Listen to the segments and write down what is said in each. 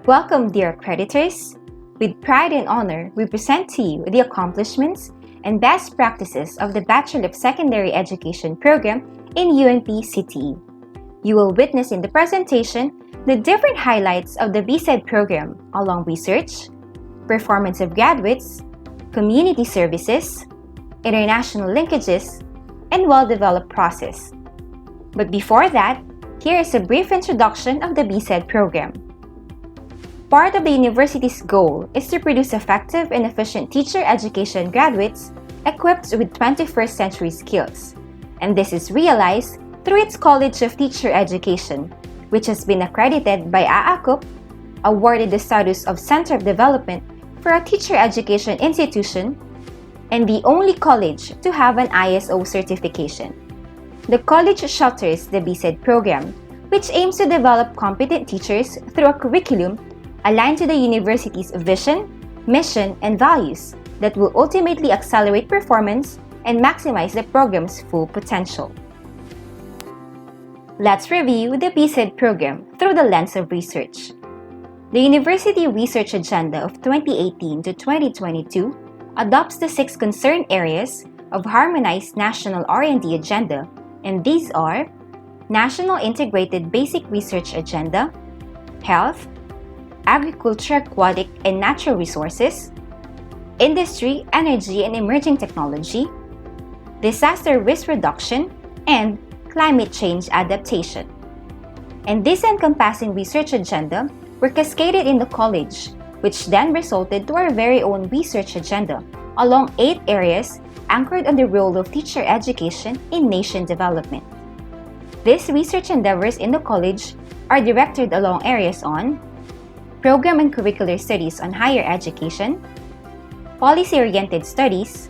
Welcome, dear accreditors. With pride and honor, we present to you the accomplishments and best practices of the Bachelor of Secondary Education program in UNP-CTE. You will witness in the presentation the different highlights of the BSED program along research, performance of graduates, community services, international linkages, and well-developed process. But before that, here is a brief introduction of the BSED program. Part of the university's goal is to produce effective and efficient teacher education graduates equipped with 21st century skills, and this is realized through its College of Teacher Education, which has been accredited by AACUP, awarded the status of Center of Development for a teacher education institution, and the only college to have an ISO certification. The college shelters the BSED program, which aims to develop competent teachers through a curriculum aligned to the university's vision, mission, and values that will ultimately accelerate performance and maximize the program's full potential. Let's review the BSED program through the lens of research. The University Research Agenda of 2018 to 2022 adopts the 6 concern areas of Harmonized National R&D Agenda, and these are National Integrated Basic Research Agenda, Health, Agriculture, Aquatic and Natural Resources, Industry, Energy and Emerging Technology, Disaster Risk Reduction, and Climate Change Adaptation. And this encompassing research agenda were cascaded in the college, which then resulted to our very own research agenda along 8 areas anchored on the role of teacher education in nation development. These research endeavors in the college are directed along areas on program and curricular studies on higher education, policy-oriented studies,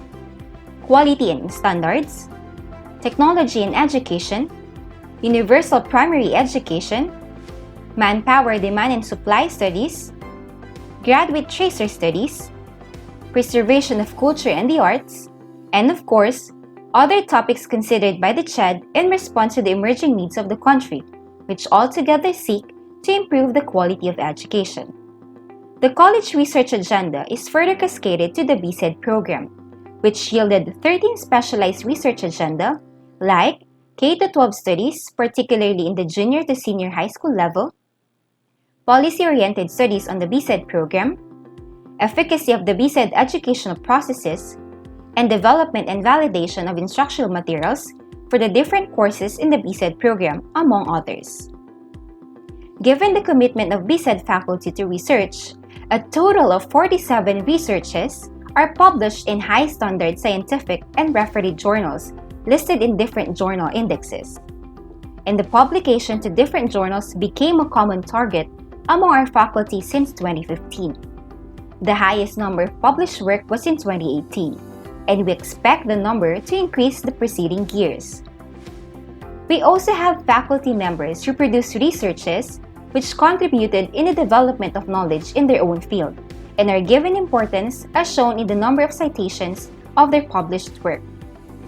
quality and standards, technology and education, universal primary education, manpower demand and supply studies, graduate tracer studies, preservation of culture and the arts, and of course, other topics considered by the CHED in response to the emerging needs of the country, which altogether seek to improve the quality of education. The college research agenda is further cascaded to the BSED program, which yielded 13 specialized research agenda like K-12 studies, particularly in the junior to senior high school level, policy-oriented studies on the BSED program, efficacy of the BSED educational processes, and development and validation of instructional materials for the different courses in the BSED program, among others. Given the commitment of BSED faculty to research, a total of 47 researches are published in high-standard scientific and refereed journals listed in different journal indexes. And the publication to different journals became a common target among our faculty since 2015. The highest number of published work was in 2018, and we expect the number to increase the preceding years. We also have faculty members who produce researches which contributed in the development of knowledge in their own field and are given importance as shown in the number of citations of their published work.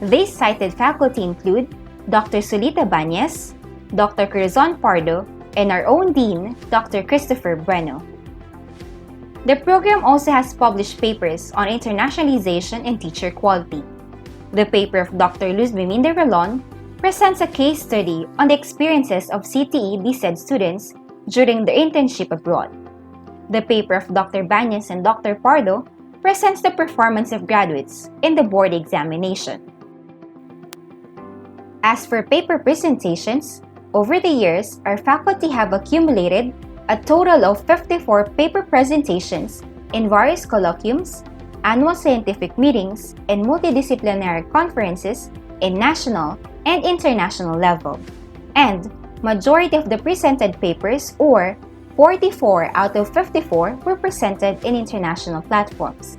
These cited faculty include Dr. Solita Bañez, Dr. Corazon Pardo, and our own Dean, Dr. Christopher Bueno. The program also has published papers on internationalization and teacher quality. The paper of Dr. Luz Biminda Rolon presents a case study on the experiences of CTE BSED students during their internship abroad. The paper of Dr. Bañez and Dr. Pardo presents the performance of graduates in the board examination. As for paper presentations, over the years, our faculty have accumulated a total of 54 paper presentations in various colloquiums, annual scientific meetings, and multidisciplinary conferences in national and international level. And majority of the presented papers, or 44 out of 54, were presented in international platforms.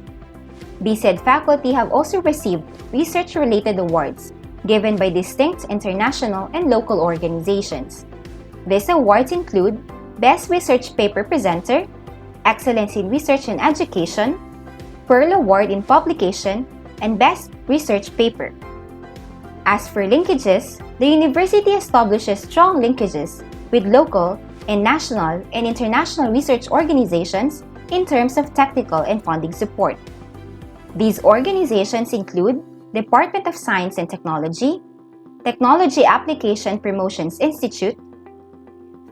BSED faculty have also received research-related awards given by distinct international and local organizations. These awards include Best Research Paper Presenter, Excellence in Research and Education, Pearl Award in Publication, and Best Research Paper. As for linkages, the university establishes strong linkages with local and national and international research organizations in terms of technical and funding support. These organizations include Department of Science and Technology, Technology Application Promotions Institute,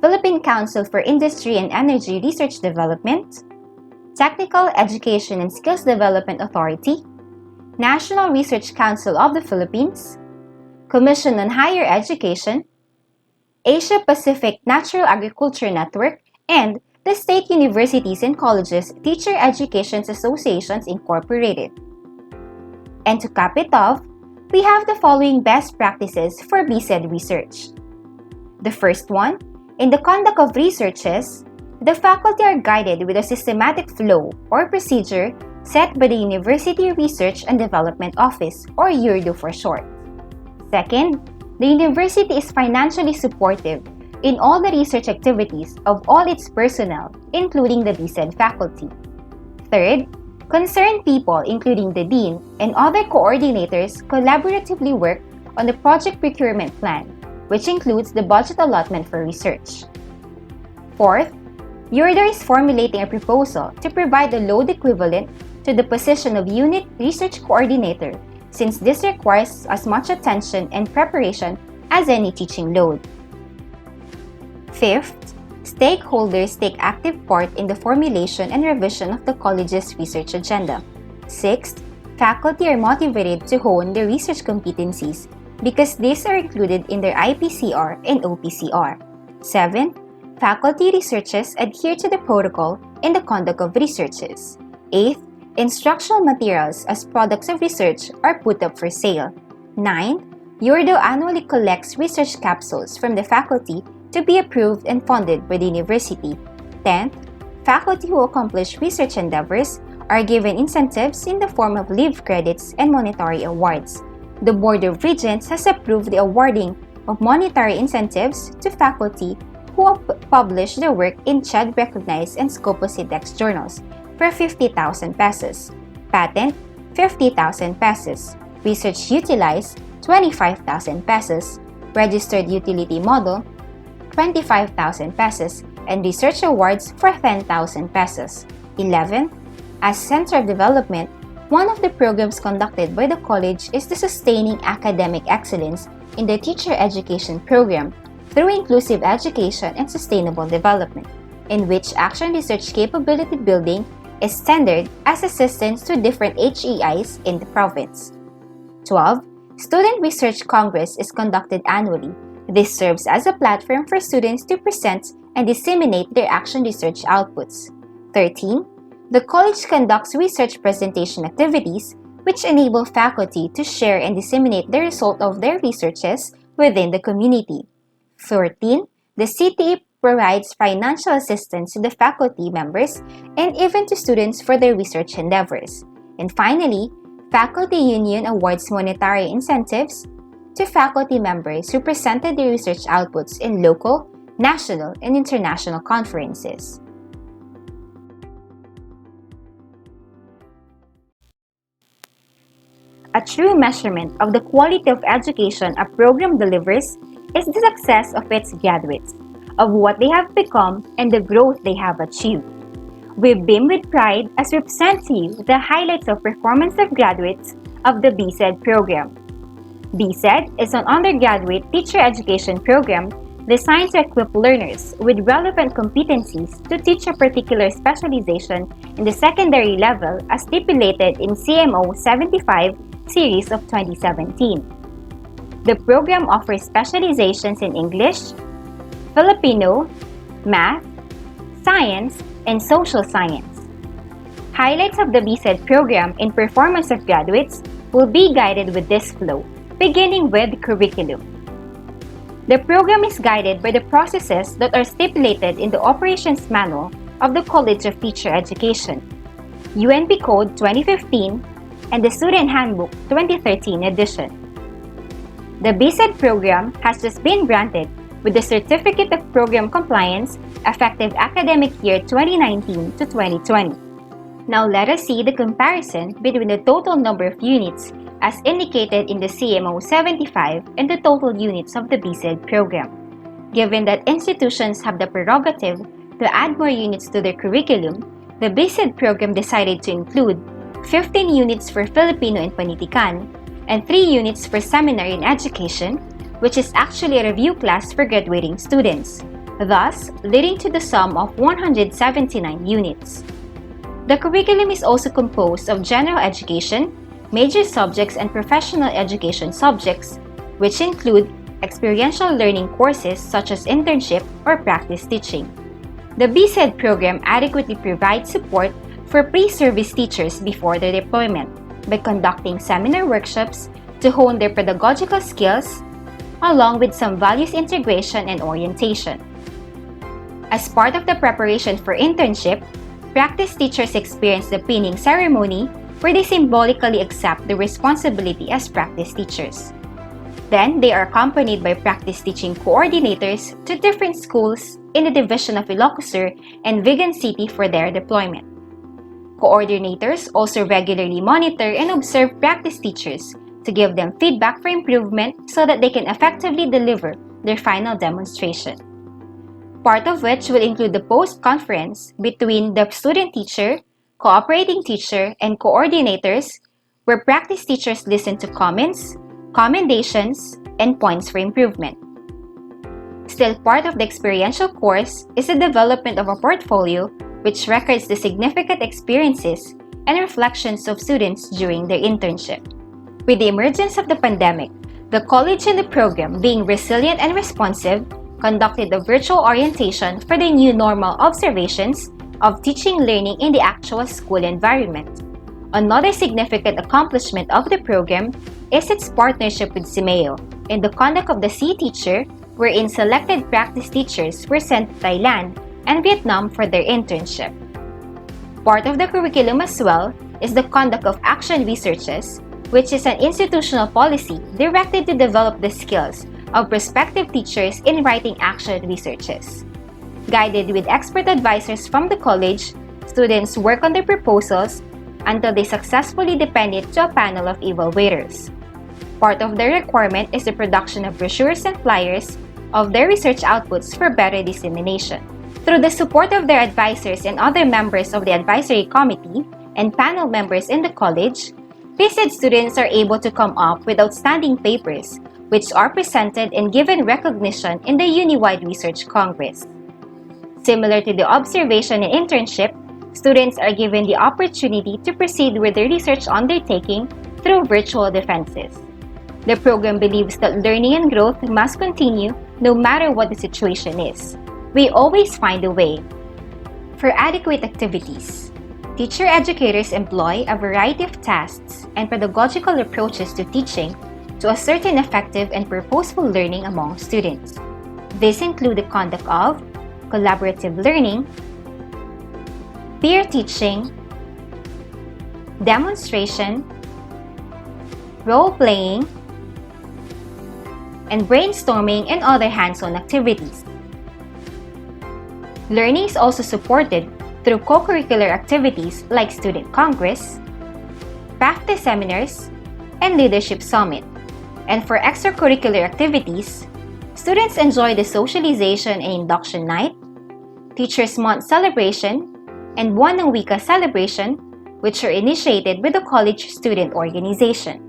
Philippine Council for Industry and Energy Research Development, Technical Education and Skills Development Authority, National Research Council of the Philippines, Commission on Higher Education, Asia Pacific Natural Agriculture Network, and the State Universities and Colleges Teacher Education Associations Incorporated. And to cap it off, we have the following best practices for BSED research. The first one, in the conduct of researches, the faculty are guided with a systematic flow or procedure set by the University Research and Development Office, or URDO for short. Second, the university is financially supportive in all the research activities of all its personnel, including the BSED faculty. Third, concerned people, including the dean and other coordinators, collaboratively work on the project procurement plan, which includes the budget allotment for research. Fourth, URDO is formulating a proposal to provide the load equivalent to the position of unit research coordinator, since this requires as much attention and preparation as any teaching load. Fifth, stakeholders take active part in the formulation and revision of the college's research agenda. Sixth, faculty are motivated to hone their research competencies because these are included in their IPCR and OPCR. Seventh, faculty researchers adhere to the protocol in the conduct of researches. Eighth, instructional materials as products of research are put up for sale. Ninth, URDO annually collects research capsules from the faculty to be approved and funded by the university. 10th, faculty who accomplish research endeavors are given incentives in the form of leave credits and monetary awards. The Board of Regents has approved the awarding of monetary incentives to faculty who have published their work in CHED-recognized and Scopus Index journals for 50,000 pesos. Patent, 50,000 pesos. Research utilized, 25,000 pesos. Registered utility model, 25,000 pesos. And research awards for 10,000 pesos. 11. As Center of Development, one of the programs conducted by the college is the Sustaining Academic Excellence in the Teacher Education Program through Inclusive Education and Sustainable Development, in which action research capability building is tendered as assistance to different HEIs in the province. 12. Student Research Congress is conducted annually. This serves as a platform for students to present and disseminate their action research outputs. 13. The college conducts research presentation activities which enable faculty to share and disseminate the result of their researches within the community. 14. The CTE provides financial assistance to the faculty members and even to students for their research endeavors. And finally, Faculty Union awards monetary incentives to faculty members who presented their research outputs in local, national, and international conferences. A true measurement of the quality of education a program delivers is the success of its graduates, of what they have become, and the growth they have achieved. We beam with pride as we present to you the highlights of performance of graduates of the BSED program. BSED is an undergraduate teacher education program designed to equip learners with relevant competencies to teach a particular specialization in the secondary level as stipulated in CMO 75 series of 2017. The program offers specializations in English, Filipino, math, science, and social science. Highlights of the BSED program in performance of graduates will be guided with this flow, beginning with curriculum. The program is guided by the processes that are stipulated in the Operations Manual of the College of Teacher Education, UNP Code 2015, and the Student Handbook 2013 edition. The BSED program has just been granted with the Certificate of Program Compliance effective academic year 2019 to 2020. Now let us see the comparison between the total number of units as indicated in the CMO 75 and the total units of the BSED program. Given that institutions have the prerogative to add more units to their curriculum, the BSED program decided to include 15 units for Filipino and Panitikan and 3 units for Seminary in Education, which is actually a review class for graduating students, thus leading to the sum of 179 units. The curriculum is also composed of general education, major subjects, and professional education subjects, which include experiential learning courses such as internship or practice teaching. The BSED program adequately provides support for pre-service teachers before their deployment by conducting seminar workshops to hone their pedagogical skills, along with some values integration and orientation. As part of the preparation for internship, practice teachers experience the pinning ceremony where they symbolically accept the responsibility as practice teachers. Then, they are accompanied by practice teaching coordinators to different schools in the division of Ilocos Sur and Vigan City for their deployment. Coordinators also regularly monitor and observe practice teachers to give them feedback for improvement so that they can effectively deliver their final demonstration. Part of which will include the post-conference between the student teacher, cooperating teacher, and coordinators, where practice teachers listen to comments, commendations, and points for improvement. Still part of the experiential course is the development of a portfolio which records the significant experiences and reflections of students during their internship. With the emergence of the pandemic, the college and the program, being resilient and responsive, conducted a virtual orientation for the new normal observations of teaching learning in the actual school environment. Another significant accomplishment of the program is its partnership with CIMEO in the conduct of the Sea Teacher, wherein selected practice teachers were sent to Thailand and Vietnam for their internship. Part of the curriculum as well is the conduct of action researches, which is an institutional policy directed to develop the skills of prospective teachers in writing action researches. Guided with expert advisors from the college, students work on their proposals until they successfully depend it to a panel of evaluators. Part of their requirement is the production of brochures and flyers of their research outputs for better dissemination. Through the support of their advisors and other members of the advisory committee and panel members in the college, BSED students are able to come up with outstanding papers which are presented and given recognition in the Uniwide Research Congress. Similar to the observation and internship, students are given the opportunity to proceed with their research undertaking through virtual defenses. The program believes that learning and growth must continue no matter what the situation is. We always find a way. For adequate activities, teacher educators employ a variety of tasks and pedagogical approaches to teaching to a certain effective and purposeful learning among students. These include the conduct of collaborative learning, peer teaching, demonstration, role-playing, and brainstorming and other hands-on activities. Learning is also supported through co-curricular activities like Student Congress, practice seminars, and Leadership Summit. And for extracurricular activities, students enjoy the socialization and induction night, Teachers Month celebration, and Buwan ng Wika celebration, which are initiated with the college student organization.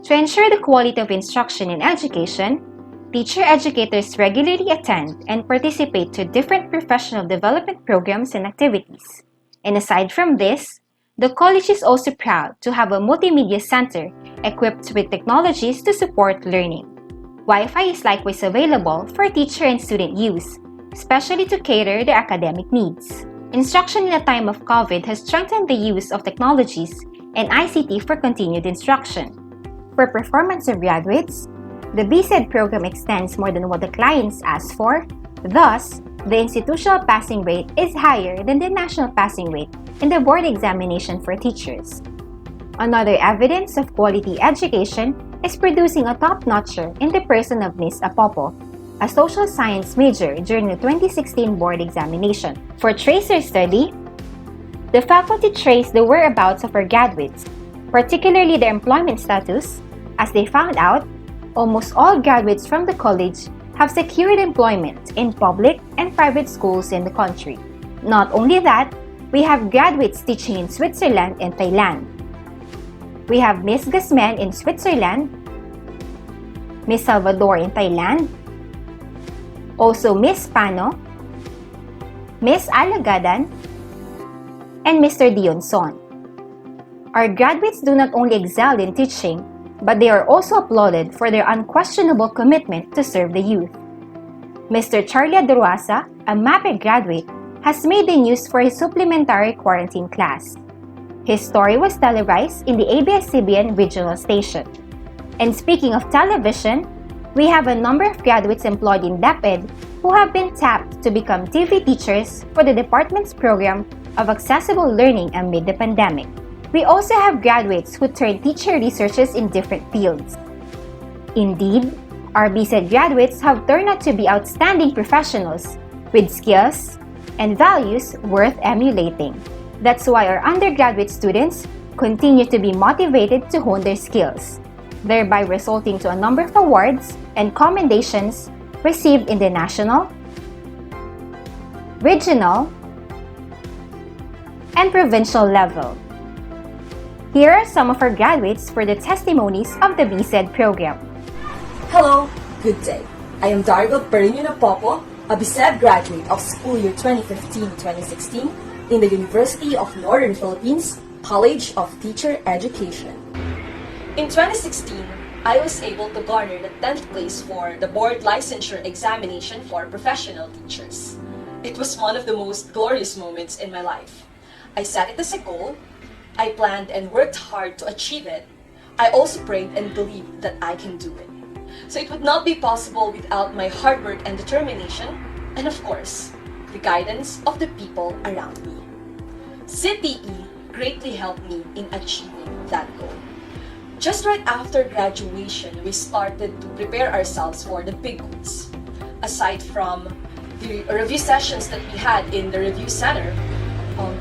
To ensure the quality of instruction and education, teacher educators regularly attend and participate to different professional development programs and activities. And aside from this, the college is also proud to have a multimedia center equipped with technologies to support learning. Wi-Fi is likewise available for teacher and student use, especially to cater their academic needs. Instruction in a time of COVID has strengthened the use of technologies and ICT for continued instruction. For performance of graduates, the BSED program extends more than what the clients ask for. Thus, the institutional passing rate is higher than the national passing rate in the board examination for teachers. Another evidence of quality education is producing a top-notcher in the person of Ms. Apopo, a social science major during the 2016 board examination. For tracer study, the faculty traced the whereabouts of our graduates, particularly their employment status, as they found out almost all graduates from the college have secured employment in public and private schools in the country. Not only that, we have graduates teaching in Switzerland and Thailand. We have Miss Gasmen in Switzerland, Miss Salvador in Thailand, also Miss Pano, Miss Alagadan, and Mr. Dionson. Our graduates do not only excel in teaching, but they are also applauded for their unquestionable commitment to serve the youth. Mr. Charlie Adruasa, a MAPE graduate, has made the news for his supplementary quarantine class. His story was televised in the ABS-CBN regional station. And speaking of television, we have a number of graduates employed in DepEd who have been tapped to become TV teachers for the department's program of accessible learning amid the pandemic. We also have graduates who turn teacher researchers in different fields. Indeed, our BSED graduates have turned out to be outstanding professionals with skills and values worth emulating. That's why our undergraduate students continue to be motivated to hone their skills, thereby resulting to a number of awards and commendations received in the national, regional, and provincial level. Here are some of our graduates for the testimonies of the BSED program. Hello, good day. I am Dargo Perino Popo, a BSED graduate of school year 2015-2016 in the University of Northern Philippines College of Teacher Education. In 2016, I was able to garner the 10th place for the board licensure examination for professional teachers. It was one of the most glorious moments in my life. I set it as a goal, I planned and worked hard to achieve it. I also prayed and believed that I can do it. So it would not be possible without my hard work and determination, and of course, the guidance of the people around me. CTE greatly helped me in achieving that goal. Just right after graduation, we started to prepare ourselves for the big ones. Aside from the review sessions that we had in the review center,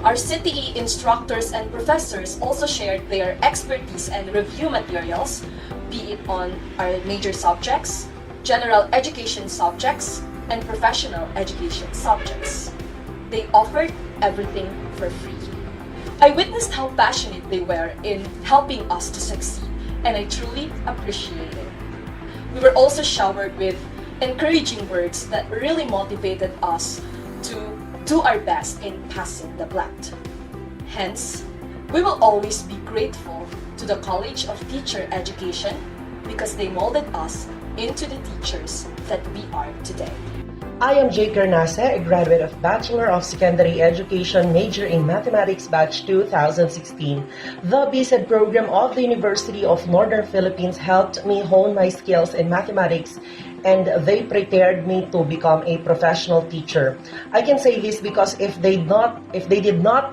our CTE instructors and professors also shared their expertise and review materials, be it on our major subjects, general education subjects, and professional education subjects. They offered everything for free. I witnessed how passionate they were in helping us to succeed, and I truly appreciate it. We were also showered with encouraging words that really motivated us to do our best in passing the BLAT. Hence, we will always be grateful to the College of Teacher Education because they molded us into the teachers that we are today. I am Jake Garnase, a graduate of Bachelor of Secondary Education, major in Mathematics Batch 2016. The BSED program of the University of Northern Philippines helped me hone my skills in mathematics, and they prepared me to become a professional teacher. I can say this because if they did not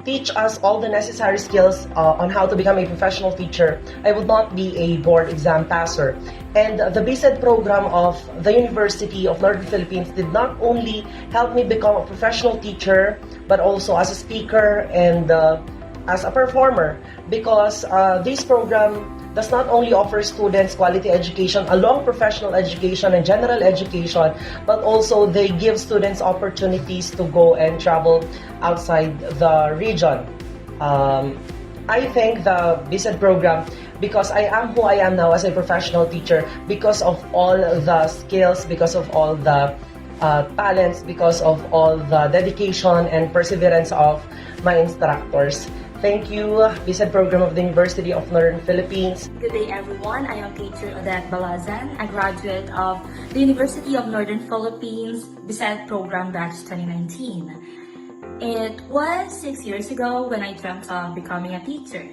teach us all the necessary skills on how to become a professional teacher, I would not be a board exam passer. And the BSED program of the University of Northern Philippines did not only help me become a professional teacher, but also as a speaker and as a performer, because this program does not only offer students quality education along professional education and general education, but also they give students opportunities to go and travel outside the region. I thank the BSED program because I am who I am now as a professional teacher because of all the skills, because of all the talents, because of all the dedication and perseverance of my instructors. Thank you, BSED program of the University of Northern Philippines. Good day, everyone. I am teacher Odette Balazan, a graduate of the University of Northern Philippines BSED program batch 2019. It was 6 years ago when I dreamt of becoming a teacher.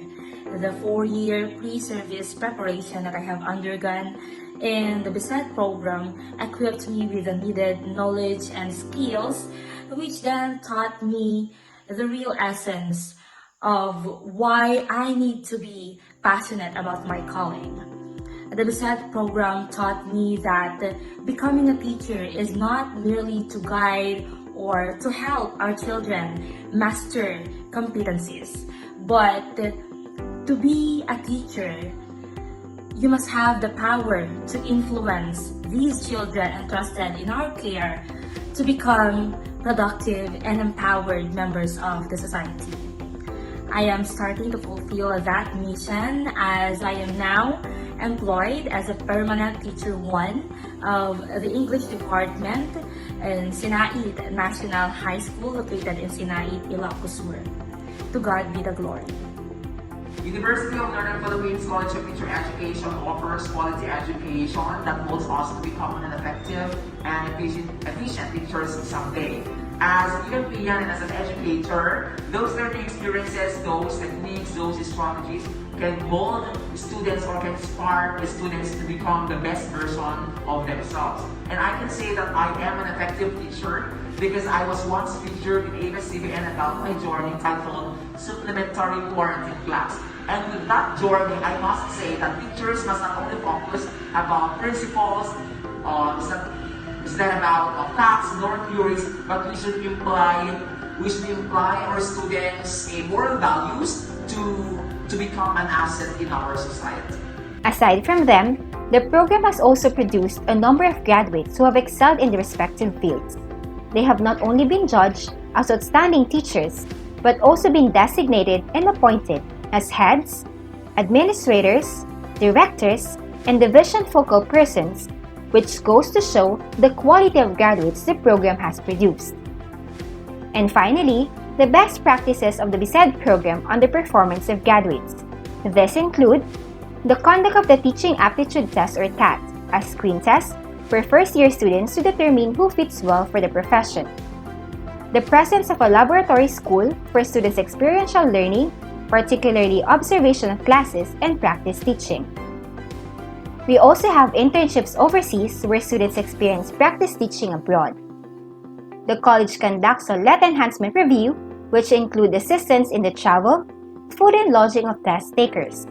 The 4-year pre-service preparation that I have undergone in the BSED program equipped me with the needed knowledge and skills, which then taught me the real essence of why I need to be passionate about my calling. The BSED program taught me that becoming a teacher is not merely to guide or to help our children master competencies, but to be a teacher, you must have the power to influence these children entrusted in our care to become productive and empowered members of the society. I am starting to fulfill that mission as I am now employed as a permanent teacher 1 of the English department in Sinait National High School located in Sinait, Ilocos Sur. To God be the glory. University of Northern Philippines College of Teacher Education offers quality education that molds us to become an effective and efficient teachers someday. As a European and as an educator, those learning experiences, those techniques, those strategies can mold students or can spark the students to become the best version of themselves. And I can say that I am an effective teacher because I was once featured in ABS-CBN about my journey titled Supplementary Quarantine Class. And with that journey, I must say that teachers must not only focus about principles, it's not about facts nor theories, but we should imply our students a moral values to become an asset in our society. Aside from them, the program has also produced a number of graduates who have excelled in their respective fields. They have not only been judged as outstanding teachers, but also been designated and appointed as heads, administrators, directors, and division focal persons, which goes to show the quality of graduates the program has produced. And finally, the best practices of the BSED program on the performance of graduates. This include the conduct of the Teaching Aptitude Test or TAT, a screen test for first-year students to determine who fits well for the profession. The presence of a laboratory school for students' experiential learning, particularly observation of classes and practice teaching. We also have internships overseas where students experience practice teaching abroad. The college conducts a LET enhancement review, which include assistance in the travel, food and lodging of test takers.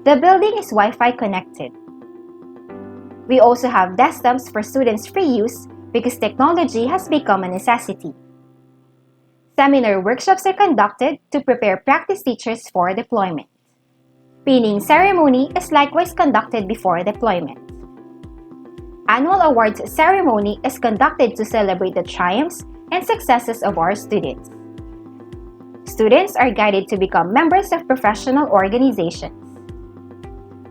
The building is Wi-Fi connected. We also have desktops for students' free use because technology has become a necessity. Seminar workshops are conducted to prepare practice teachers for deployment. Pinning ceremony is likewise conducted before deployment. Annual awards ceremony is conducted to celebrate the triumphs and successes of our students. Students are guided to become members of professional organizations.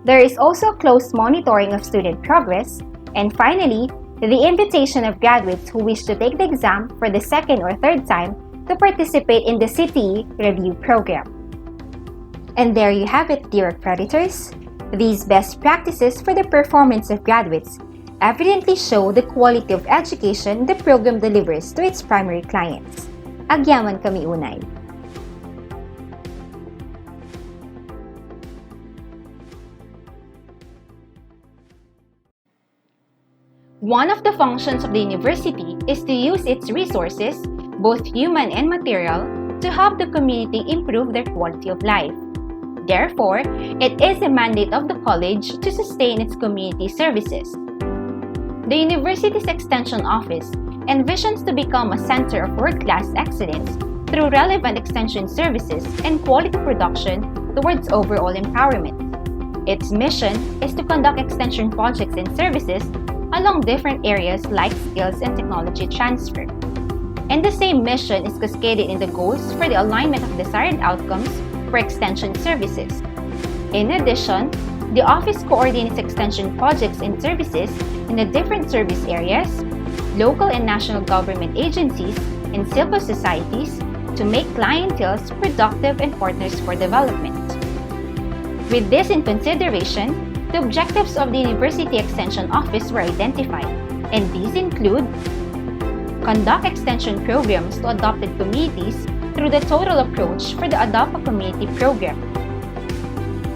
There is also close monitoring of student progress, and finally, the invitation of graduates who wish to take the exam for the second or third time to participate in the CTE review program. And there you have it, dear accreditors. These best practices for the performance of graduates evidently show the quality of education the program delivers to its primary clients. Agyaman kami unay. One of the functions of the university is to use its resources, both human and material, to help the community improve their quality of life. Therefore, it is a mandate of the college to sustain its community services. The university's Extension Office envisions to become a center of world-class excellence through relevant extension services and quality production towards overall empowerment. Its mission is to conduct extension projects and services along different areas like skills and technology transfer. And the same mission is cascaded in the goals for the alignment of desired outcomes for extension services. In addition, the office coordinates extension projects and services in the different service areas, local and national government agencies, and civil societies to make clienteles productive and partners for development. With this in consideration, the objectives of the University Extension Office were identified, and these include conduct extension programs to adopted communities through the total approach for the Adopt a Community program,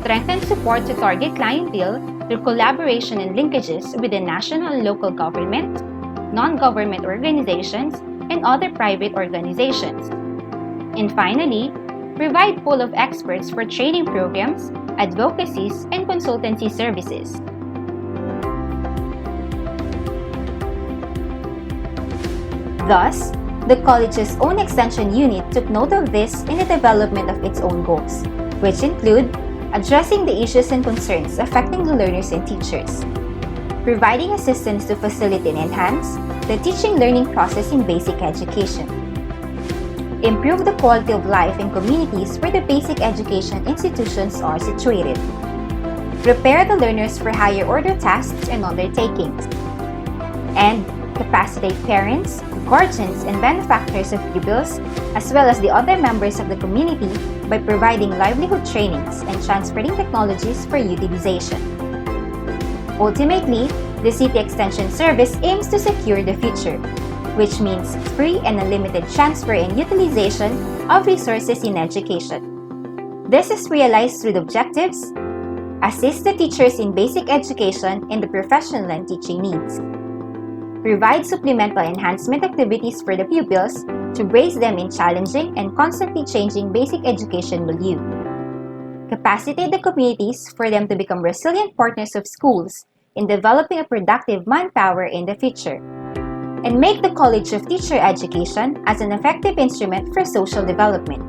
strengthen support to target clientele through collaboration and linkages with the national and local government, non-government organizations, and other private organizations. And finally, provide pool of experts for training programs, advocacies, and consultancy services. Thus, the college's own extension unit took note of this in the development of its own goals, which include addressing the issues and concerns affecting the learners and teachers, providing assistance to facilitate and enhance the teaching-learning process in basic education, improve the quality of life in communities where the basic education institutions are situated, prepare the learners for higher-order tasks and undertakings, and capacitate parents, guardians, and benefactors of pupils, as well as the other members of the community by providing livelihood trainings and transferring technologies for utilization. Ultimately, the City Extension Service aims to secure the future, which means free and unlimited transfer and utilization of resources in education. This is realized through the objectives: assist the teachers in basic education in the professional and teaching needs, provide supplemental enhancement activities for the pupils to brace them in challenging and constantly changing basic education milieu, capacitate the communities for them to become resilient partners of schools in developing a productive manpower in the future, and make the College of Teacher Education as an effective instrument for social development.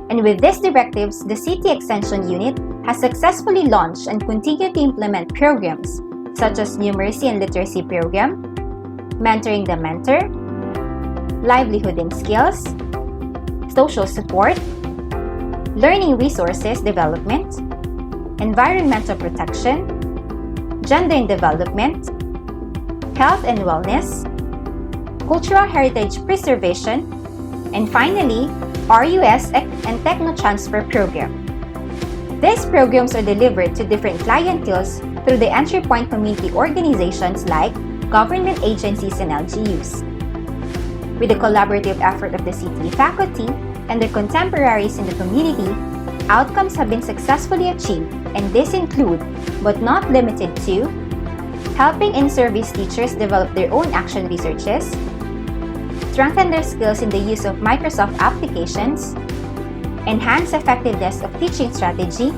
And with these directives, the City Extension Unit has successfully launched and continued to implement programs such as Numeracy and Literacy Program, Mentoring the Mentor, Livelihood and Skills, Social Support, Learning Resources Development, Environmental Protection, Gender and Development, Health and Wellness, Cultural Heritage Preservation, and finally, RUS and Techno-Transfer Program. These programs are delivered to different clienteles through the entry point community organizations like government agencies and LGUs. With the collaborative effort of the CTE faculty and their contemporaries in the community, outcomes have been successfully achieved, and these include, but not limited to, helping in-service teachers develop their own action researches, strengthen their skills in the use of Microsoft applications, enhance effectiveness of teaching strategy,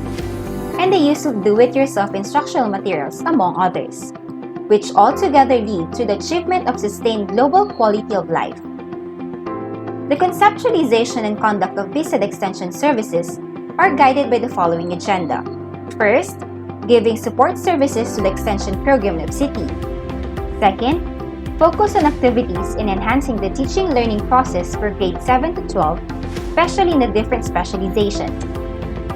and the use of do-it-yourself instructional materials, among others, which altogether lead to the achievement of sustained global quality of life. The conceptualization and conduct of BSED Extension services are guided by the following agenda. First, giving support services to the extension program of CITI. Second, focus on activities in enhancing the teaching-learning process for grades 7 to 12, especially in the different specializations.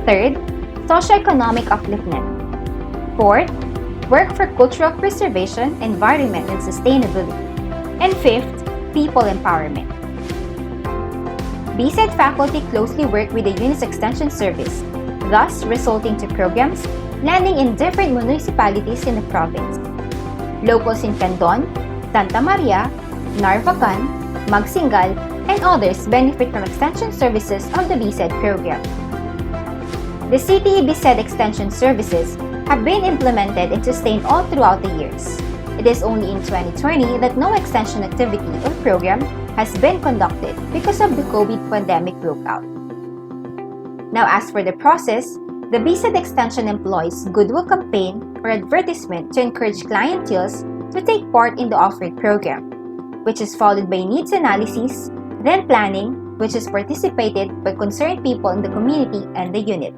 Third, socioeconomic upliftment. Fourth, work for cultural preservation, environment, and sustainability. And fifth, people empowerment. BSED faculty closely work with the UNIS Extension Service, thus resulting to programs landing in different municipalities in the province. Locals in Candon, Santa Maria, Narvacan, Magsingal, and others benefit from extension services of the BSED program. The CTE BSED extension services have been implemented and sustained all throughout the years. It is only in 2020 that no extension activity or program has been conducted because of the COVID pandemic broke out. Now, as for the process, the BSED extension employs goodwill campaign or advertisement to encourage clienteles to take part in the offered program, which is followed by needs analysis, then planning, which is participated by concerned people in the community and the unit.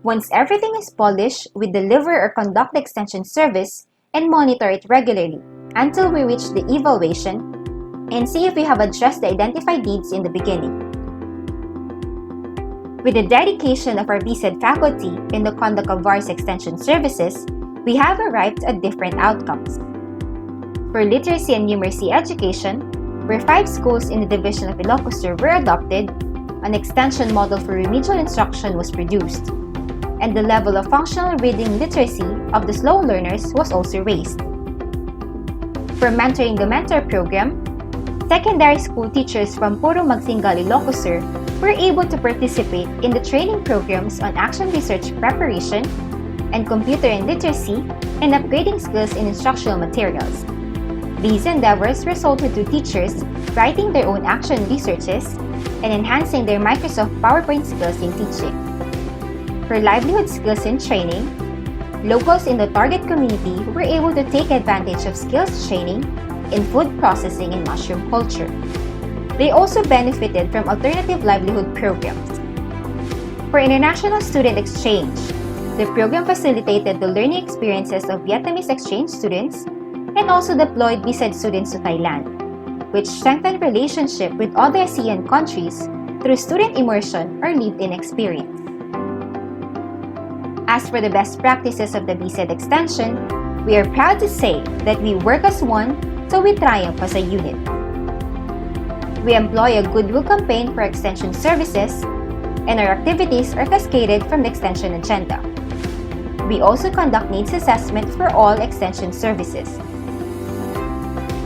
Once everything is polished, we deliver or conduct the extension service and monitor it regularly until we reach the evaluation and see if we have addressed the identified needs in the beginning. With the dedication of our BSED faculty in the conduct of various extension services, we have arrived at different outcomes. For literacy and numeracy education, where 5 schools in the division of Ilocos Sur were adopted, an extension model for remedial instruction was produced, and the level of functional reading literacy of the slow learners was also raised. For mentoring the mentor program, secondary school teachers from Puro Magsingal, Ilocos Sur were able to participate in the training programs on action research preparation and computer and literacy and upgrading skills in instructional materials. These endeavors resulted to teachers writing their own action researches and enhancing their Microsoft PowerPoint skills in teaching. For livelihood skills in training, locals in the target community were able to take advantage of skills training in food processing and mushroom culture. They also benefited from alternative livelihood programs. For international student exchange, the program facilitated the learning experiences of Vietnamese exchange students and also deployed BSED students to Thailand, which strengthened relationship with other ASEAN countries through student immersion or lived-in experience. As for the best practices of the BSED extension, we are proud to say that we work as one, so we triumph as a unit. We employ a goodwill campaign for extension services, and our activities are cascaded from the extension agenda. We also conduct needs assessment for all extension services.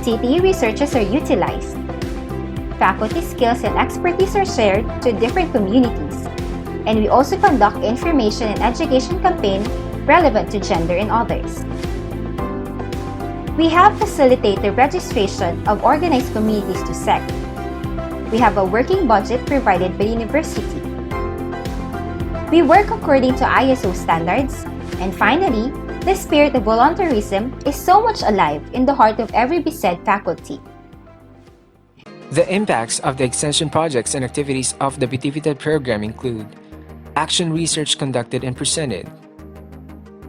CTE researchers are utilized. Faculty skills and expertise are shared to different communities, and we also conduct information and education campaign relevant to gender and others. We have facilitated registration of organized communities to SEC. We have a working budget provided by the university. We work according to ISO standards. And finally, the spirit of volunteerism is so much alive in the heart of every BSED faculty. The impacts of the extension projects and activities of the BTVTED program include action research conducted and presented,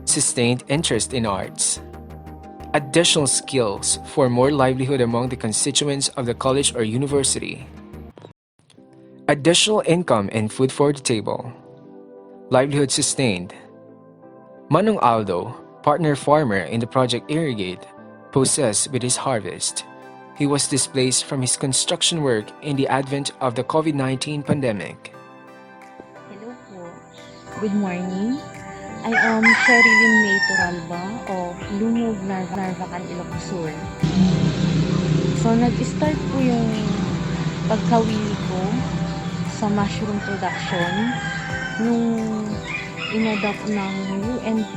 sustained interest in arts, additional skills for more livelihood among the constituents of the college or university, additional income and food for the table, livelihood sustained. Manong Aldo, partner farmer in the project Irrigate, possessed with his harvest. He was displaced from his construction work in the advent of the COVID-19 pandemic. Hello po. Good morning. I am Sherilyn May Turalba of Lumog, Narvacan, Ilocos Sur. So, nag-start po yung pagkawili ko sa mushroom production nung inadopt ng UNP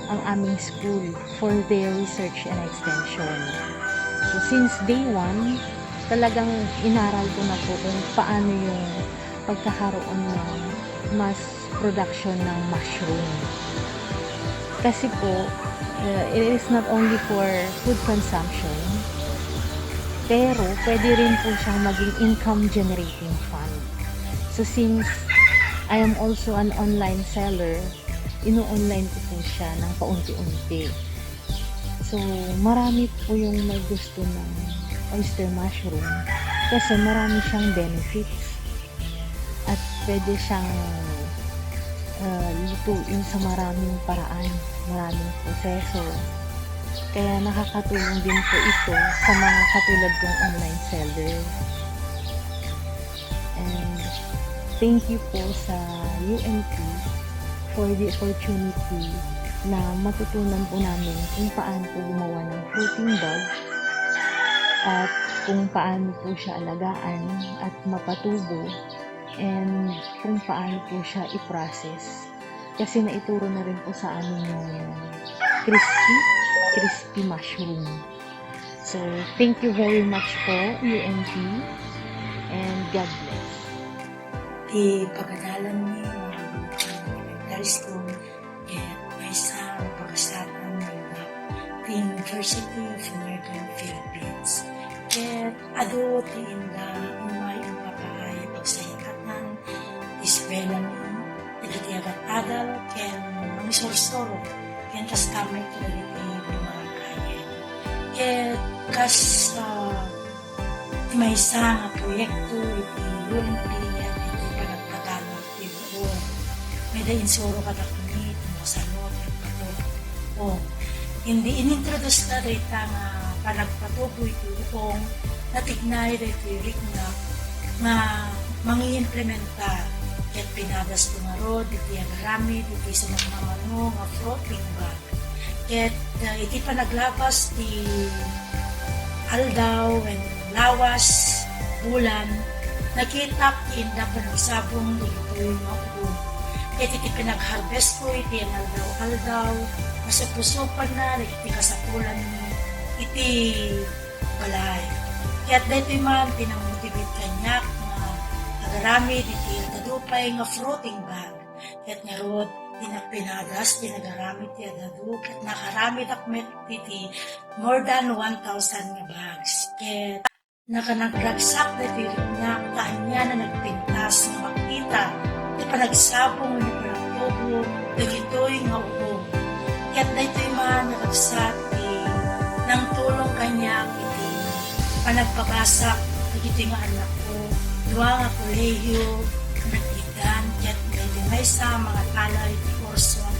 ang aming school for their research and extension. So, since day one, talagang inaral ko na po kung paano yung pagkakaroon ng mass production ng mushroom. Kasi po, it is not only for food consumption, pero pwede rin po siyang maging income generating fund. So, since I am also an online seller, ino-online ko po siya ng paunti-unti. So, marami po yung may gusto ng oyster mushroom kasi marami siyang benefits at pwede siyang lutuin sa maraming paraan, maraming proseso. Kaya nakakatulong din po ito sa mga katulad kong online seller. And thank you po sa UNP for the opportunity na matutunan po namin kung paano po gumawa ng fruiting bag at kung paano po siya alagaan at mapatubo and kung paano po siya i-process. Kasi naituro na rin po sa amin yung crispy mushroom. So, thank you very much po, UNP, and God bless. Di pagkadalan niya elementary school at may isang pagkasatan ng the University of Northern Philippines. At adult in may papahay pagsayatan isbela ni nagitiagat adal ken mangisorsoro ken tas kamay tulad ni mga kaya. At kas may isang proyekto iti UNP at iti panagpagano iti buo. May da insuro katakunit mo sa loob at pato. O, hindi inintroduce na rin nga panagpatubo iti buong natignay rin iti nga mangi-implementa ket pinadas ko nga rod iti agaramid iti sumagmamano nga floating bag. Ket iti panaglabas ti aldaw and lawas bulan nakita inda panagsabong dito yung ako. Ket iti pinag-harvest ko iti aldaw nasupusupan na iti kasapulan ni iti balay. Ket dito man pinangmotivate kanyak nga agaramid iti tadupay nga fruiting bag. Ket nga rod pinagpinadas, pinagaramid ti adadu, ket nakaramid akmet iti more than 1,000 nga bags. Ket nakanagraksak dito niya kanya na nagpintas nga makita Di pa nagsabong, di pa nagtubo, dagito'y nga ubong. Kaya't dayto'y man nakagsat, nang tulong kanya iti panagpabasak, dagito'y nga anak ko, duwa nga kolehiyo, nagtigan, kaya't dayto'y may sa mga talay, di kurso ang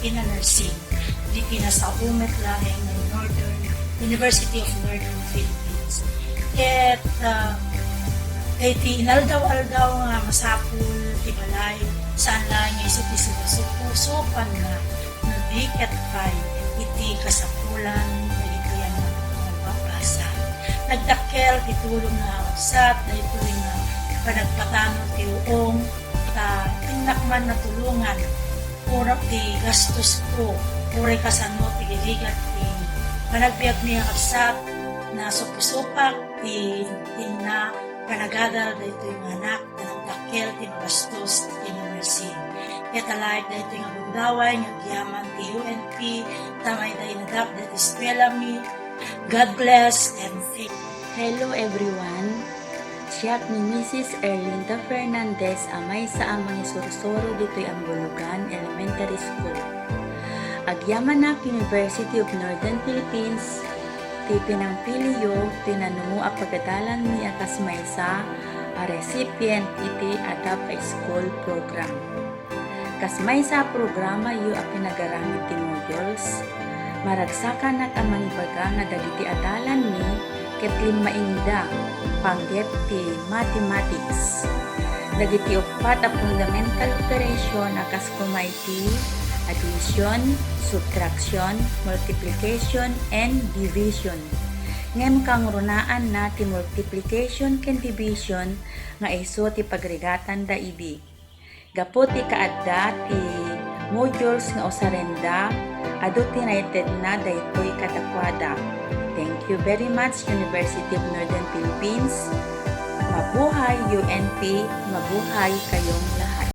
ina-nursing. Di pinasa umet lahing ng University of Northern Philippines. Kaya't iti inaldaw-aldaw nga masapul, ti balay, saan lang nga isip supusupan na nabikat kay iti kasapulan na iti ang magbabasa. Nagdakkel ti tulong na usat, na ito nga panagpatano ti uong, tinakman na tulungan, pura ti gastos ko, pura kasano ti giligat ti panagbiag niya kapsat, na supusupak ti na panagadal da ito yung anak na nagdakkel ti magastos ti nursing. Kaya talayag da ito yung abundaway ng giyaman ti UNP, tamay da inadap da ti eskwela mi. God bless and thank you. Hello everyone! Siya ni Mrs. Erlinda Fernandez amay sa amang isursuro dito'y Ambulugan Elementary School. Agyaman na University of Northern Philippines, ti pinangpiliyo, tinanumu a pagadalan ni akas maysa a recipient iti ADAP School Program. Kasmay sa programa yu a pinagaramit ti modules, maragsakan at amang ibaga nga dagiti adalan ni ket mainda panggep ti mathematics. Dagiti upat a fundamental operation akas kumay ti addition, subtraction, multiplication, and division. Ngem kang runaan na ti multiplication ken division nga iso ti pagrigatan da idi. Gapo ti kaadda ti modules nga usarenda adu tinated na daytoy kadakwada. Thank you very much University of Northern Philippines. Mabuhay UNP, mabuhay kayong lahat.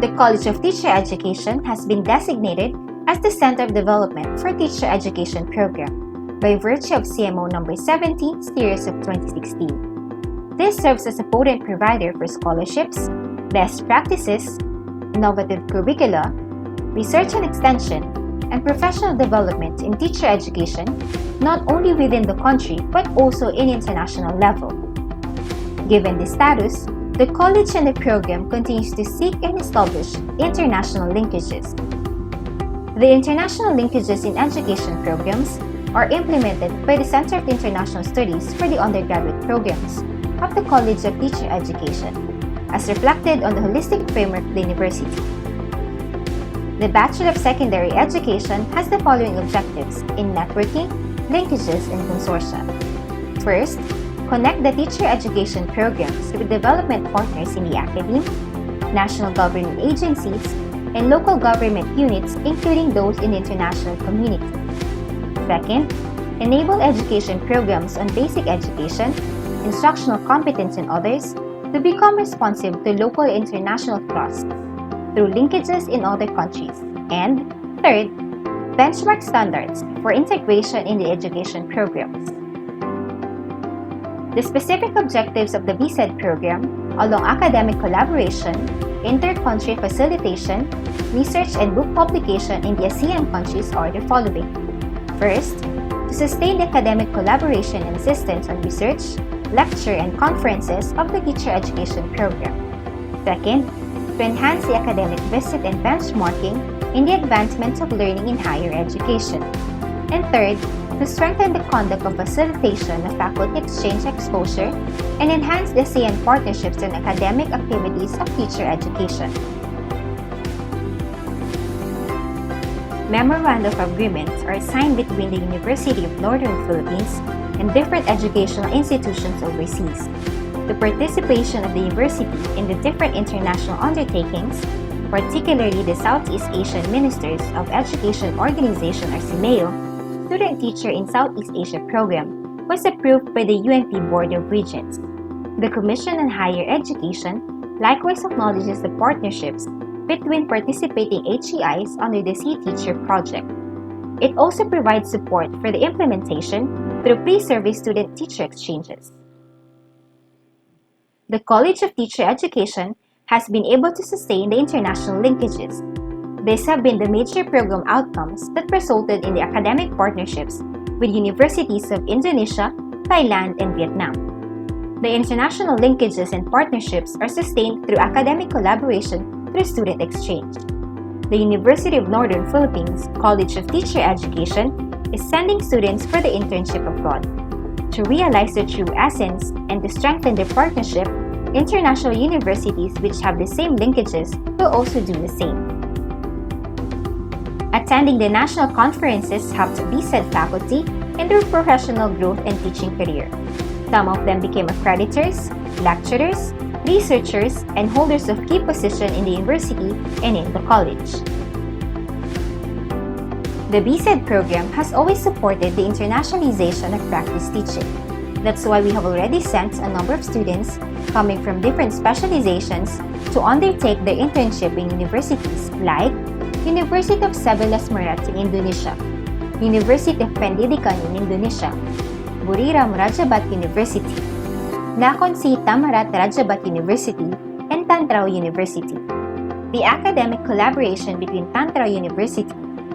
The College of Teacher Education has been designated as the Center of Development for Teacher Education Program by virtue of CMO number 17, series of 2016. This serves as a potent provider for scholarships, best practices, innovative curricula, research and extension, and professional development in teacher education, not only within the country but also in international level. Given this status, the college and the program continues to seek and establish international linkages. The international linkages in education programs are implemented by the Center of International Studies for the undergraduate programs of the College of Teacher Education, as reflected on the holistic framework of the university. The Bachelor of Secondary Education has the following objectives in networking, linkages, and consortia. First, connect the teacher education programs with development partners in the academe, national government agencies, and local government units, including those in the international community. Second, enable education programs on basic education, instructional competence, and others to become responsive to local and international thrusts through linkages in other countries. And third, benchmark standards for integration in the education programs. The specific objectives of the BSED program along academic collaboration, inter-country facilitation, research and book publication in the ASEAN countries are the following. First, to sustain the academic collaboration and assistance on research, lecture, and conferences of the teacher education program. Second, to enhance the academic visit and benchmarking in the advancement of learning in higher education. And third, to strengthen the conduct of facilitation of faculty exchange exposure and enhance the ASEAN partnerships and academic activities of teacher education. Memoranda of agreements are signed between the University of Northern Philippines and different educational institutions overseas. The participation of the university in the different international undertakings, particularly the Southeast Asian Ministers of Education Organization or CIMEO, Student Teacher in Southeast Asia program, was approved by the UNP Board of Regents. The Commission on Higher Education likewise acknowledges the partnerships between participating HEIs under the C-Teacher project. It also provides support for the implementation through pre-service student-teacher exchanges. the College of Teacher Education has been able to sustain the international linkages. These have been the major program outcomes that resulted in the academic partnerships with universities of Indonesia, Thailand, and Vietnam. The international linkages and partnerships are sustained through academic collaboration through student exchange. The University of Northern Philippines College of Teacher Education is sending students for the internship abroad. To realize their true essence and to strengthen their partnership, international universities which have the same linkages will also do the same. Attending the national conferences helped BSED faculty in their professional growth and teaching career. Some of them became accreditors, lecturers, researchers, and holders of key positions in the university and in the college. The BSED program has always supported the internationalization of practice teaching. That's why we have already sent a number of students coming from different specializations to undertake their internship in universities like University of Sebelas Maret in Indonesia, University of Pendidikan in Indonesia, Buriram Rajabat University, Nakhon Si Thammarat Rajabat University, and Tan Trao University. The academic collaboration between Tan Trao University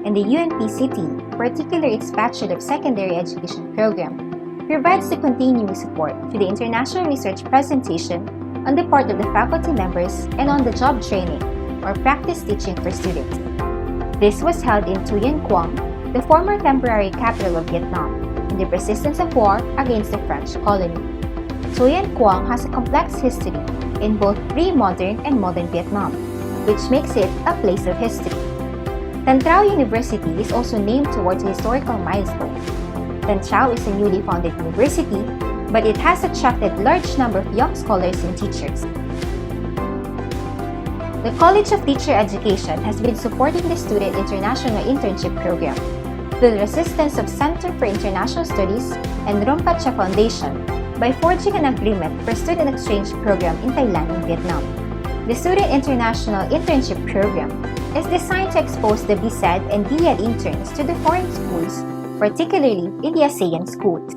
and the UNPCT, particularly its Bachelor of Secondary Education program, provides the continuing support to the international research presentation on the part of the faculty members and on-the-job training or practice teaching for students. This was held in Tuyen Quang, the former temporary capital of Vietnam, in the persistence of war against the French colony. Tuyen Quang has a complex history in both pre-modern and modern Vietnam, which makes it a place of history. Tan Trao University is also named towards a historical milestone. Tan Trao is a newly founded university, but it has attracted large number of young scholars and teachers. The College of Teacher Education has been supporting the Student International Internship Program through the assistance of Center for International Studies and Rompacha Foundation by forging an agreement for student exchange program in Thailand and Vietnam. The Student International Internship Program is designed to expose the BSED and DED interns to the foreign schools, particularly in the ASEAN schools.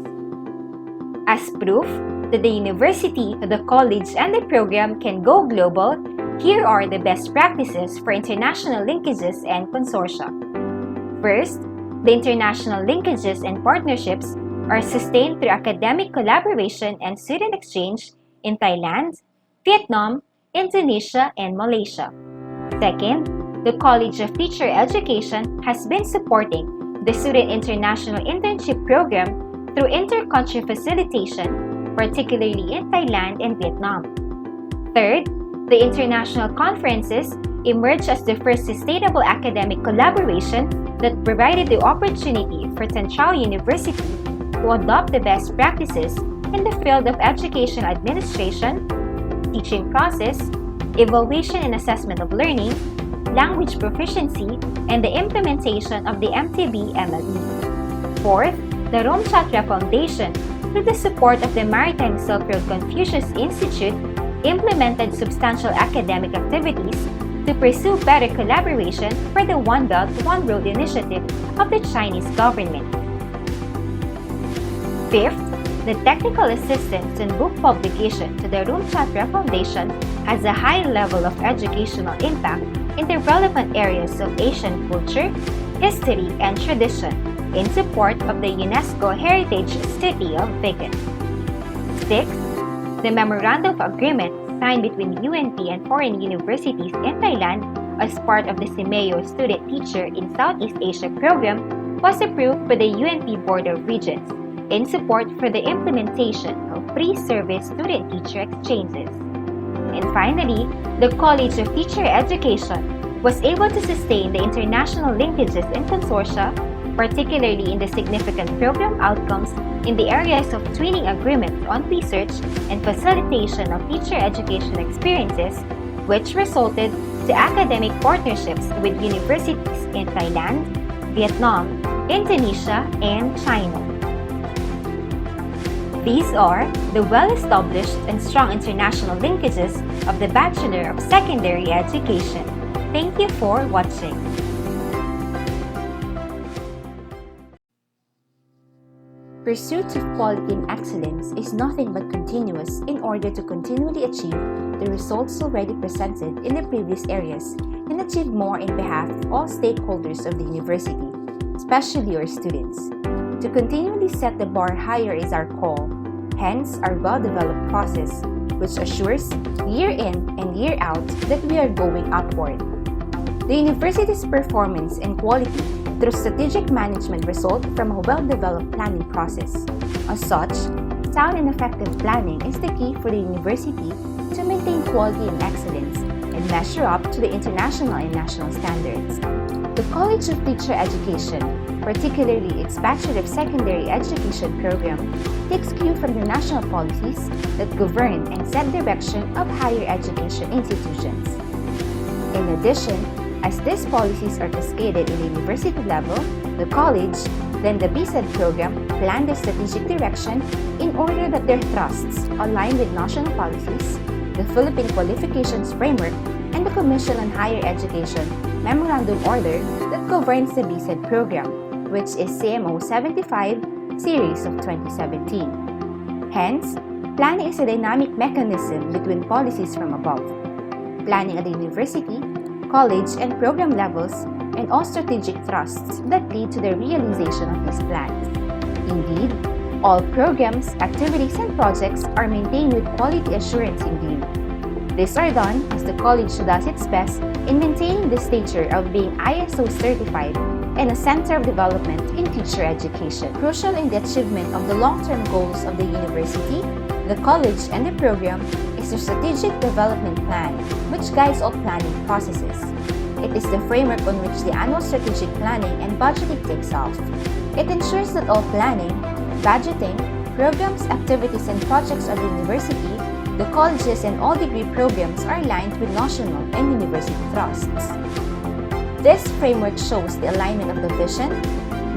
As proof that the university, the college, and the program can go global, here are the best practices for international linkages and consortia. First, the international linkages and partnerships are sustained through academic collaboration and student exchange in Thailand, Vietnam, Indonesia, and Malaysia. Second, the College of Teacher Education has been supporting the Student International Internship Program through inter-country facilitation, particularly in Thailand and Vietnam. Third, the international conferences emerged as the first sustainable academic collaboration that provided the opportunity for Tan Trao University to adopt the best practices in the field of education administration, teaching process, evaluation and assessment of learning, language proficiency, and the implementation of the MTB-MLE. Fourth, the Romchatra Foundation, through the support of the Maritime Silk Road Confucius Institute, implemented substantial academic activities to pursue better collaboration for the One Belt, One Road initiative of the Chinese government. Fifth, the technical assistance and book publication to the Romchatra Foundation has a high level of educational impact in the relevant areas of Asian culture, history, and tradition in support of the UNESCO Heritage City of Vigan. Sixth, the Memorandum of Agreement signed between UNT and foreign universities in Thailand as part of the CIMEO Student Teacher in Southeast Asia program was approved by the UNT Board of Regents in support for the implementation of free-service student-teacher exchanges. And finally, the College of Teacher Education was able to sustain the international linkages and consortia, particularly in the significant program outcomes in the areas of twinning agreements on research and facilitation of teacher education experiences, which resulted to academic partnerships with universities in Thailand, Vietnam, Indonesia, and China. These are the well-established and strong international linkages of the Bachelor of Secondary Education. Thank you for watching. pursuit of quality and excellence is nothing but continuous in order to continually achieve the results already presented in the previous areas and achieve more in behalf of all stakeholders of the university, especially our students. To continually set the bar higher is our goal, hence our well-developed process, which assures year in and year out that we are going upward. The university's performance and quality through strategic management result from a well-developed planning process. As such, sound and effective planning is the key for the university to maintain quality and excellence and measure up to the international and national standards. The College of Teacher Education, particularly its Bachelor of Secondary Education program, takes cue from the national policies that govern and set direction of higher education institutions. In addition, as these policies are cascaded in the university level, the college, then the BSED program, plan the strategic direction in order that their thrusts align with national policies, the Philippine Qualifications Framework, and the Commission on Higher Education Memorandum Order that governs the BSED program, which is CMO 75 Series of 2017. Hence, planning is a dynamic mechanism between policies from above. Planning at the university, college, and program levels, and all strategic thrusts that lead to the realization of these plans. Indeed, all programs, activities, and projects are maintained with quality assurance in view. These are done as the college does its best in maintaining the stature of being ISO certified and a center of development in teacher education. Crucial in the achievement of the long-term goals of the university, the college, and the program is the Strategic Development Plan, which guides all planning processes. It is the framework on which the annual strategic planning and budgeting takes off. It ensures that all planning, budgeting, programs, activities, and projects of the university, the colleges, and all degree programs are aligned with national and university thrusts. This framework shows the alignment of the vision,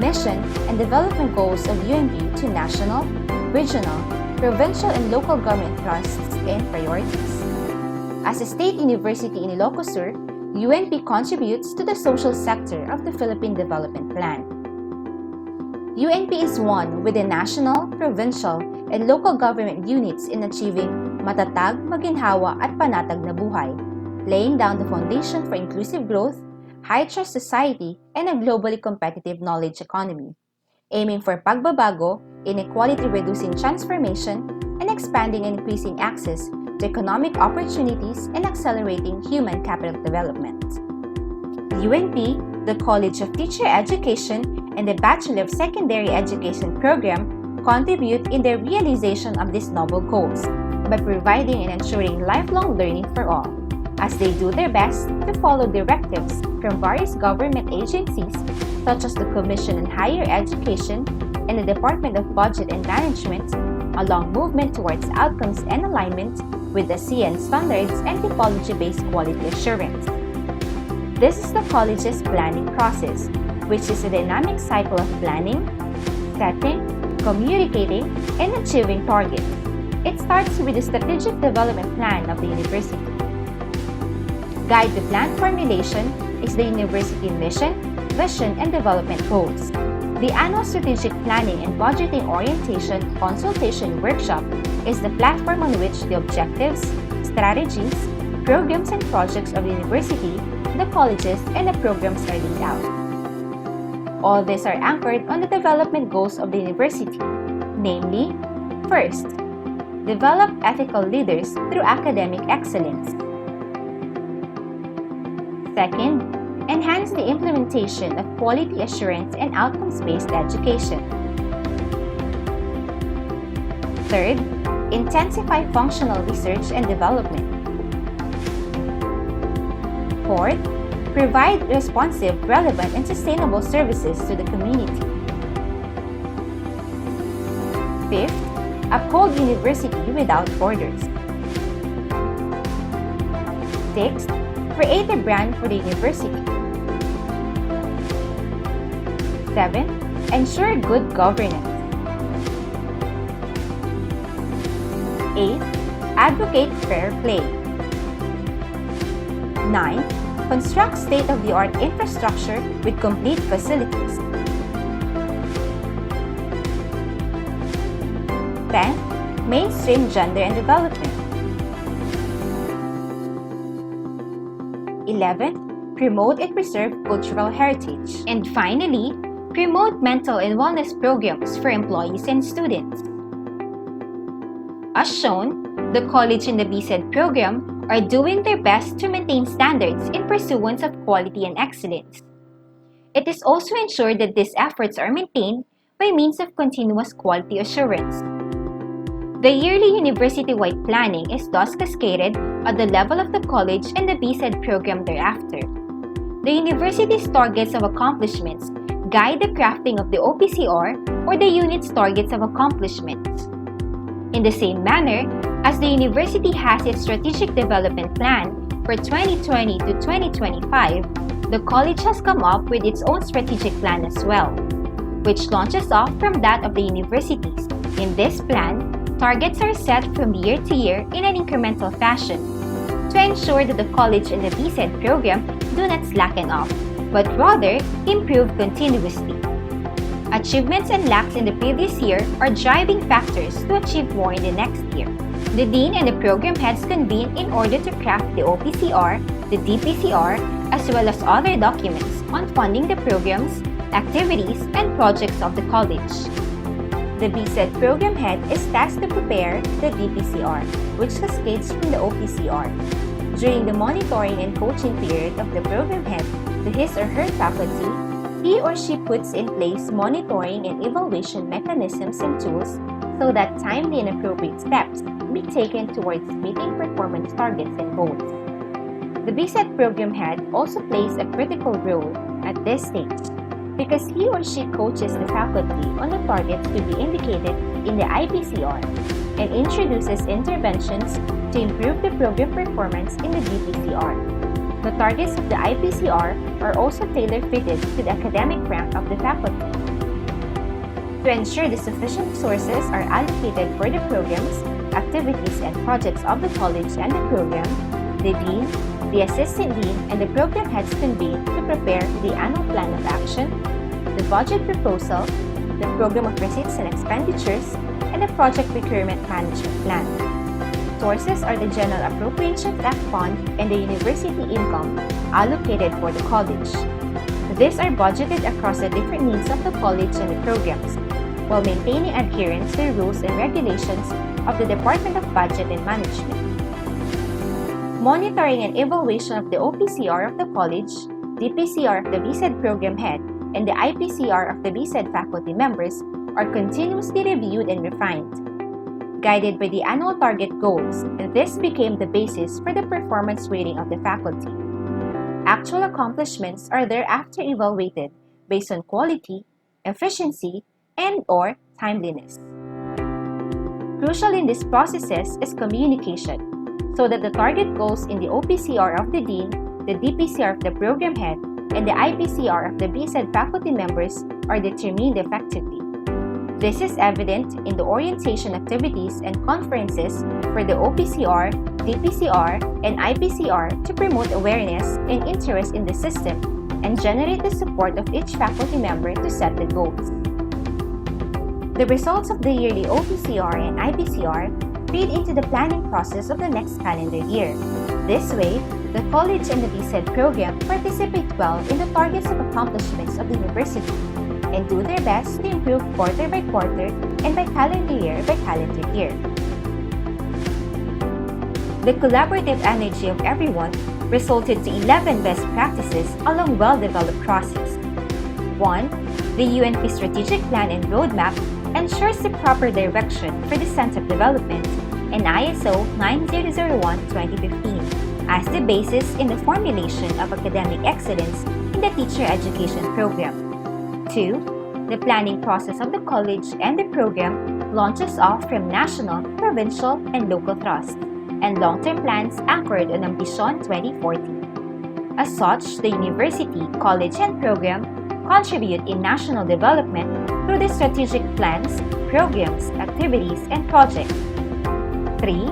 mission, and development goals of UNB to national, regional, provincial, and local government thrusts and priorities. As a state university in Ilocos Sur, UNP contributes to the social sector of the Philippine Development Plan. UNP is one with the national, provincial, and local government units in achieving matatag, maginhawa, at panatag na buhay, laying down the foundation for inclusive growth, high-trust society, and a globally competitive knowledge economy, aiming for pagbabago, inequality-reducing transformation, and expanding and increasing access to economic opportunities and accelerating human capital development. UNP, the College of Teacher Education, and the Bachelor of Secondary Education program contribute in the realization of these noble goals by providing and ensuring lifelong learning for all, as they do their best to follow directives from various government agencies such as the Commission on Higher Education and the Department of Budget and Management, along movement towards outcomes and alignment with the CN standards and typology-based quality assurance. This is the college's planning process, which is a dynamic cycle of planning, setting, communicating, and achieving targets. It starts with the strategic development plan of the university. Guide the plan formulation is the university mission, vision, and development goals. The annual strategic planning and budgeting orientation consultation workshop is the platform on which the objectives, strategies, programs, and projects of the university, the colleges, and the programs are laid out. All these are anchored on the development goals of the university, namely, first, develop ethical leaders through academic excellence. Second, enhance the implementation of quality assurance and outcomes-based education. Third, intensify functional research and development. Fourth, provide responsive, relevant, and sustainable services to the community. Fifth, uphold university without borders. Sixth, create a brand for the university. 7. Ensure good governance. 8. Advocate fair play. 9. Construct state-of-the-art infrastructure with complete facilities. 10. Mainstream gender and development. 11. Promote and preserve cultural heritage. And finally, promote mental and wellness programs for employees and students. As shown, the college and the BSED program are doing their best to maintain standards in pursuance of quality and excellence. It is also ensured that these efforts are maintained by means of continuous quality assurance. The yearly university-wide planning is thus cascaded at the level of the college and the BSED program thereafter. The university's targets of accomplishments guide the crafting of the OPCR or the unit's targets of accomplishments. In the same manner, as the university has its strategic development plan for 2020 to 2025, the college has come up with its own strategic plan as well, which launches off from that of the universities. In this plan, targets are set from year to year in an incremental fashion to ensure that the college and the BSED program do not slacken off, but rather improve continuously. Achievements and lacks in the previous year are driving factors to achieve more in the next year. The dean and the program heads convene in order to craft the OPCR, the DPCR, as well as other documents on funding the programs, activities, and projects of the college. The BSED program head is tasked to prepare the DPCR, which cascades from the OPCR. During the monitoring and coaching period of the program head to his or her faculty, he or she puts in place monitoring and evaluation mechanisms and tools so that timely and appropriate steps be taken towards meeting performance targets and goals. The BSED program head also plays a critical role at this stage because he or she coaches the faculty on the targets to be indicated in the IPCR and introduces interventions to improve the program performance in the DPCR. The targets of the IPCR are also tailor-fitted to the academic rank of the faculty. To ensure the sufficient resources are allocated for the programs, activities, and projects of the college and the program, the dean, the assistant dean, and the program heads convene to prepare the annual plan of action, the budget proposal, the program of receipts and expenditures, and the project procurement management plan. Sources are the General Appropriations Act Fund and the university income allocated for the college. These are budgeted across the different needs of the college and the programs, while maintaining adherence to the rules and regulations of the Department of Budget and Management. Monitoring and evaluation of the OPCR of the college, DPCR of the BSED program head, and the IPCR of the BSED faculty members are continuously reviewed and refined. Guided by the annual target goals, and this became the basis for the performance rating of the faculty. Actual accomplishments are thereafter evaluated based on quality, efficiency, and/or timeliness. Crucial in these processes is communication, so that the target goals in the OPCR of the dean, the DPCR of the program head, and the IPCR of the BSED faculty members are determined effectively. This is evident in the orientation activities and conferences for the OPCR, DPCR, and IPCR to promote awareness and interest in the system and generate the support of each faculty member to set the goals. The results of the yearly OPCR and IPCR feed into the planning process of the next calendar year. This way, the college and the BSED program participate well in the targets of accomplishments of the university and do their best to improve quarter by quarter and by calendar year. The collaborative energy of everyone resulted to 11 best practices along well-developed process. 1. The UNP Strategic Plan and Roadmap ensures the proper direction for the sense of development and ISO 9001:2015 as the basis in the formulation of academic excellence in the teacher education program. 2. The planning process of the college and the program launches off from national, provincial, and local thrust, and long-term plans anchored on Ambition 2040. As such, the university, college, and program contribute in national development through the strategic plans, programs, activities, and projects. 3.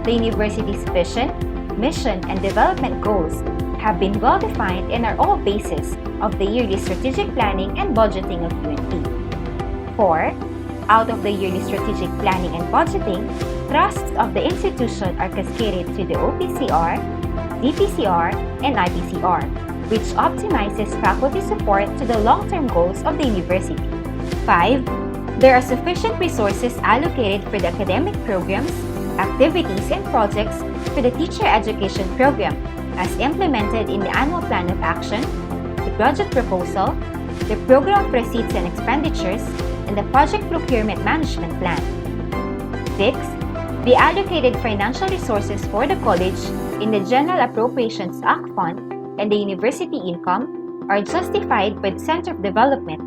The university's vision, mission, and development goals have been well defined and are all basis of the yearly strategic planning and budgeting of UNP. 4. out of the yearly strategic planning and budgeting, thrusts of the institution are cascaded to the OPCR, DPCR, and IPCR, which optimizes faculty support to the long-term goals of the university. 5. There are sufficient resources allocated for the academic programs, activities, and projects for the teacher education program as implemented in the Annual Plan of Action, the Project Proposal, the Program of Receipts and Expenditures, and the Project Procurement Management Plan. 6. The allocated financial resources for the college in the General Appropriations Act Fund and the university income are justified by the Center of Development,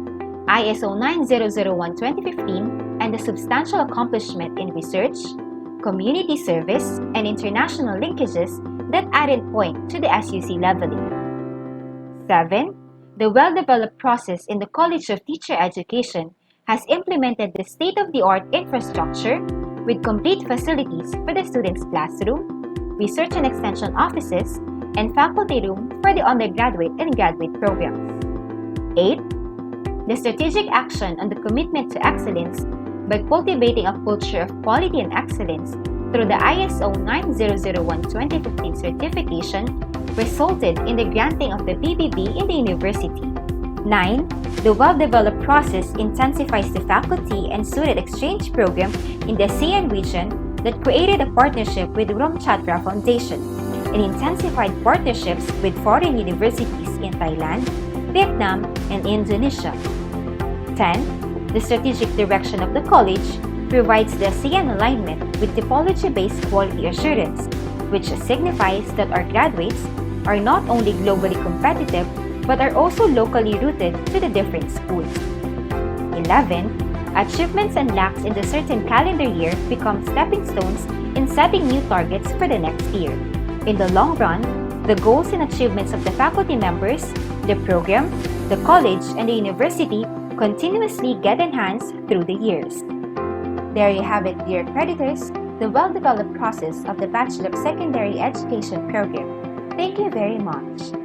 ISO 9001:2015, and the substantial accomplishment in research, community service, and international linkages that added point to the SUC leveling. 7. The well-developed process in the College of Teacher Education has implemented the state-of-the-art infrastructure with complete facilities for the students' classroom, research and extension offices, and faculty room for the undergraduate and graduate programs. 8. The strategic action on the commitment to excellence by cultivating a culture of quality and excellence through the ISO 9001:2015 certification resulted in the granting of the PBB in the university. 9. The well-developed process intensifies the faculty and student exchange program in the ASEAN region that created a partnership with Rumchatra Foundation and intensified partnerships with foreign universities in Thailand, Vietnam, and Indonesia. 10. The strategic direction of the college provides the ASEAN alignment with typology-based quality assurance, which signifies that our graduates are not only globally competitive but are also locally rooted to the different schools. 11. Achievements and lacks in the certain calendar year become stepping stones in setting new targets for the next year. In the long run, the goals and achievements of the faculty members, the program, the college, and the university continuously get enhanced through the years. There you have it, dear creditors, the well-developed process of the Bachelor of Secondary Education program. Thank you very much.